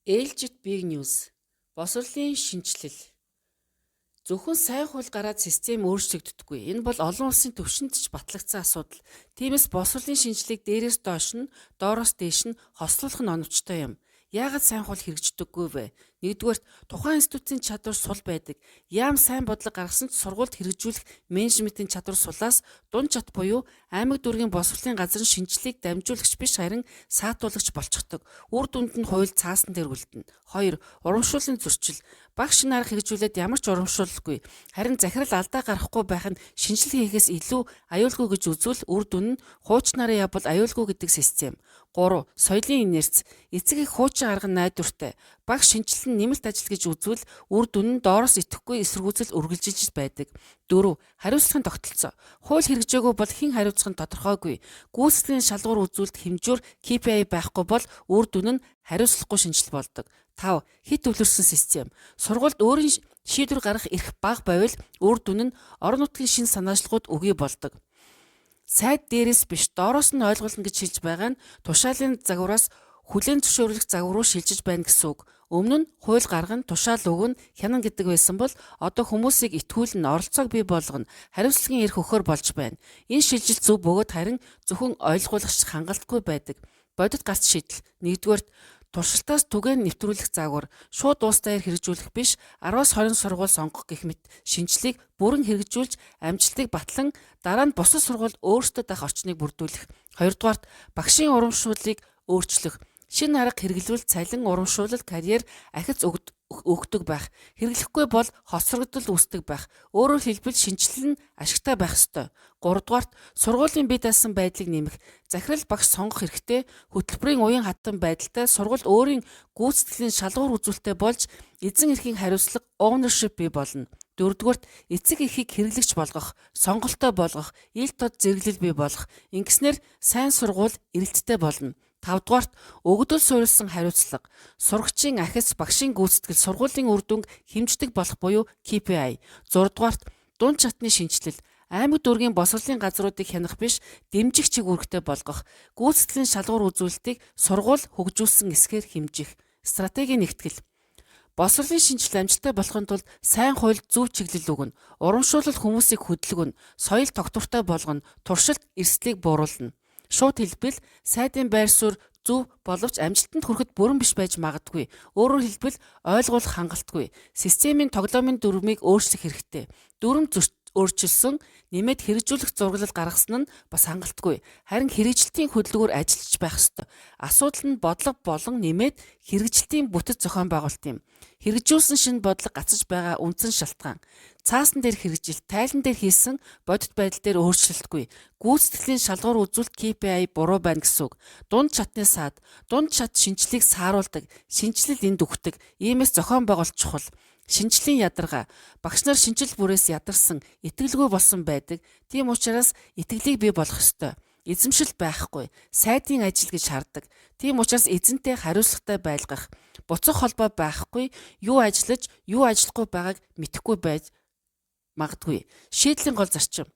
Ээлжит Big News Босрлын шинжилэл зөвхөн сайн хууль гараад систем өөрчлөгддөггүй. Энэ бол олон улсын түвшинд ч батлагдсан асуудал. Тиймээс босрлын шинжилгээг дээрээс доош нь, доороос дээш нь хослуулах нь оновчтой юм. Яагаад сайн хууль хэрэгждэггүй вэ? Нэгдүгээрт тухайн институтын чадвар сул байдаг. Яам сайн бодлого гаргасан ч сургуульд хэрэгжүүлэх менежментийн чадвар сулаас дунд чат буюу аймаг дүүргийн босрлын газрын шинжилгээг дамжуулагч биш харин саатуулагч болчихдог. Үр дүнд нь хууль цаасан дээр үлдэнэ. 2. Урамшууллын зөрчил. Багш нар хэрэгжүүлээд ямар ч урамшуулалгүй. Харин захирал алдаа гарахгүй байх нь шинжилгээ хийхээс илүү аюулгүй гэж үзвэл үр дүн нь хуучнаараа явбал аюулгүй гэдэг систем. 3. Соёлын инерц. Эцэг их хуучин арга найдвартай. Багш шинжилэн нэмэлт ажил гэж үзвэл үр дүн нь доороос итгэхгүй эсэргүүцэл үргэлжилж байдаг. 4. Хариуцлагын тогтолцоо. Хууль хэрэгжээгүй бол хэн хариуцах нь тодорхойгүй. Гүйцэтгэлийн шалгуур үзүүлэлт хэмжүүр KPI байхгүй бол үр дүн нь хариуцлагагүй шинжил болдог. 5. Хит өвлөрсөн систем. Сургуульд өөрийн шийдвэр гаргах эрх бага байвал үр дүн нь орон нутгийн шин санаачлагууд үгүй болдог. Сайд дээрээс биш доороос нь ойлгуулна гэж хэлж байгаа нь тушаалын загвараас хүлээн зөвшөөрлөх загвар руу шилжиж байна гэсэн үг. Өмнө нь хууль гаргана, тушаал өгнө, хянана гэдэг байсан бол одоо хүмүүсийг итгүүлэн оролцоог бий болгоно, хариуцлагын эрх өгөхөр болж байна. Энэ шилжилт зөв бөгөөд харин зөвхөн ойлгуулагч хангалтгүй байдаг. Бодит гарц шийдэл. Нэгдүгээрт туршилтаас түгээн нэвтрүүлэх загвар, шууд уус даяар хэрэгжүүлэх биш, 10-аас 20 сургууль сонгох гэх мэт шинжилгээг бүрэн хэрэгжүүлж амжилтыг батлан дараа нь бусад сургууль өөрсдөө дах орчныг бүрдүүлэх. Хоёрдугаарт багшийн урамшууллыг өөрчлөх. Шинэ арга хэрэглүүл цалин урамшуулал карьер ахиц өгдөг байх. Хэрэглэхгүй бол хоцрогдол үүсдэг байх. Өөрөөр хэлбэл шинжилэл нь ашигтай байх ёстой. 3-дугаарт сургуулийн бие даасан байдлыг нэмэх. Захирал багш сонгох хэрэгтэй. Хөтөлбөрийн уян хатан байдалтай сургууль өөрийн гүйцэтгэлийн шалгуур үзүүлэлттэй болж эзэн эрхийн хариуцлага ownership бий болно. 4-дүгээрт эцэг эхийг хэрэглэгч болгох, сонголттой болгох, ил тод зэрэглэл бий болгох. Ингэснээр сайн сургууль эрэлттэй болно. 5-дугаарт өгдөл суурилсан хариуцлага. Сурагчийн ахиц багшийн гүйцэтгэл сургуулийн үр дүнг хэмждэг болох буюу KPI. 6-дугаарт дунд чатны шинжилэл. Аймаг дүүргийн босрлын газруудыг хянах биш, дэмжих чиг үүрэгтэй болгох. Гүйцэтгэлийн шалгуур үзүүлэлтийг сургууль хөгжүүлсэн эсгээр хэмжих. Стратегийн нэгтгэл. Босрлын шинжилэл амжилттай болохын тулд сайн хууль зөв чиглэл өгнө. Урамшуулал хүмүүсийг хөдөлгөнө. Соёл тогтвортой болгоно. Туршилт эрсдлийг бууруулна. Шууд хэлбэл сайдын байр суурь зөв боловч амжилтанд хүрэхэд бүрэн биш байж магадгүй. Өөрөөр хэлбэл ойлгуулах хангалтгүй. Системийн тоглоомын дүрмийг өөрчлөх хэрэгтэй. Дүрм өөрчилсөн нэмээд хэрэгжүүлэх зураглал гаргасан нь бас хангалтгүй. Харин хэрэгжилтийн хөдөлгөөр ажиллаж байх ёстой. Асуудал нь бодлого болон нэмээд хэрэгжилтийн бүтэц зохион байгуулалт юм. Хэрэгжүүлсэн шинэ бодлого гацаж байгаа үндсэн шалтгаан. Цаасан дээр хэрэгжилт, тайлан дээр хийсэн бодит байдал дээр өөрчлөлтгүй. Гүйцэтгэлийн шалгуур үзүүлэлт KPI буруу байна гэсэн үг. Дунд чатны саад, дунд чат шинжилгээг сааруулдаг, шинжилэл энд өгдөг. Иймээс зохион байгуулалт чухал. Шинжлэлийн ядаргаа. Багш нар шинжил бүрээс ядарсан, итгэлгүй болсон байдаг. Тийм учраас итгэлийг бий болгох ёстой. Эзэмшил байхгүй, сайдын ажил гэж хардаг. Тийм учраас эзэнтэй хариуцлагатай байлгах. Буцах холбоо байхгүй, юу ажиллаж, юу ажиллахгүй байгааг мэдэхгүй байж магадгүй. Шийдлийн гол зарчим.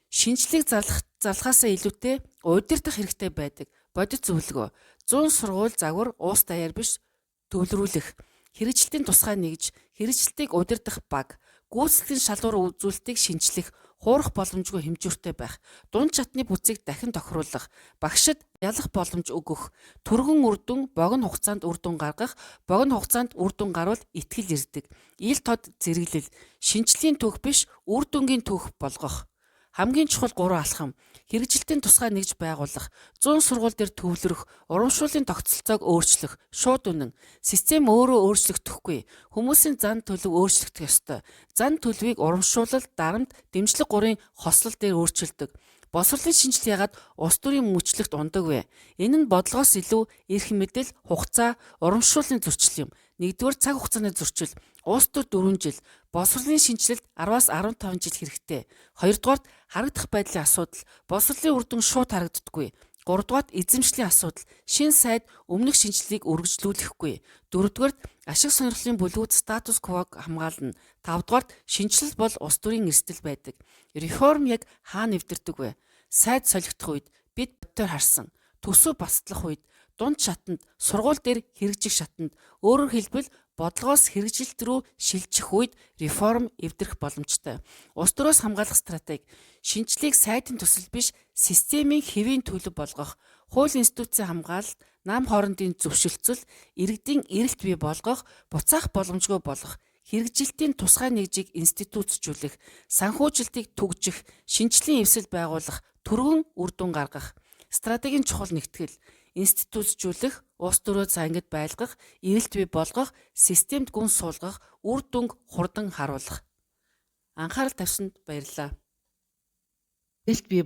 Шинжлэгийг залхаасаа илүүтэй удирдах хэрэгтэй байдаг. Бодит зөвлөгөө. 100 сургууль загвар уус даяар биш төвлөрүүлэх. Хэрэгжилтийн тусгай нэгж, хэрэгжилтийг удирдах баг, гүйцэтгэлийн шалгуур үзүүлэлтийг шинжлэх, хуурах боломжгүй хэмжүүртэй байх, дунд чатны бүцийг дахин тохируулах, багшид ялах боломж өгөх, түргэн үр дүн богино хугацаанд үр дүн гаргах, богино хугацаанд үр дүн гарвал итгэл ирдэг, ил тод зэрэглэл, шинжлэлийн түүх биш, үр дүнгийн түүх болгох. Хамгийн чухал 3 алхам. Хэрэгжилтийн тусгай нэгж байгуулах, 100 сургууль дээр төвлөрөх, урамшууллын тогтолцоог өөрчлөх, шууд үнэн. Систем өөрөө өөрчлөгдөхгүй. Хүмүүсийн зан төлөв өөрчлөгдөх ёстой. Зан төлөвийг урамшуулал, дарамт, дэмжлэг 3-ын хослол дээр өөрчилдөг. Босрлын шинжилгээ ягаад улс төрийн мөчлөгт ундаг вэ? Энэ нь бодлогоос илүү эрх мэдэл, хугацаа, урамшууллын зөрчил юм. Нэгдүгээр цаг хугацааны зөрчил. Улс төр 4 жил, босрлын шинжилэлд 10-аас 15 жил хэрэгтэй. Хоёрдугаарт харагдах байдлын асуудал. Босрлын үр дүн шууд харагддаггүй. Гуравдугаарт эзэмшлийн асуудал. Шинэ сайд өмнөх шинжилгээг үргэлжлүүлэхгүй. Дөрөвдүгээрт ашиг сонирхлын бүлгүүд статус квог хамгаална. Тавдугаарт шинжилэл бол улс төрийн эрсдэл байдаг. Реформ яг хаана нэвтэрдэг вэ? Сайд солигдох үед бид бодтоор харсан. Төсөв бастлах үед дунд шатанд, сургууль дээр хэрэгжих шатанд, өөрөөр хэлбэл бодлогоос хэрэгжилт рүү шилжих үед реформ эвдэрэх боломжтой. Улс төрөөс хамгаалах стратеги, шинжлэгийг сайдын төсөл биш, системийн хэвийн төлөв болгох, хууль институтийн хамгаалалт, нам хоорондын зөвшөлтсөл, иргэдийн эрэлт бий болгох, буцаах боломжгүй болгох, хэрэгжилтийн тусгай нэгжийг институцжүүлэх, санхүүжилтийг түгжих, шинжлэлийн эвсэл байгуулах, түргэн үр дүн гаргах. Стратегийн чухал нэгтгэл, институцжүүлэх, улс төрөө цаангид байлгах, эрэлт бий болгох, системд гүн суулгах, үр дүнг хурдан харуулах. Анхаарал тавьсанд баярлалаа. Эрэлт бий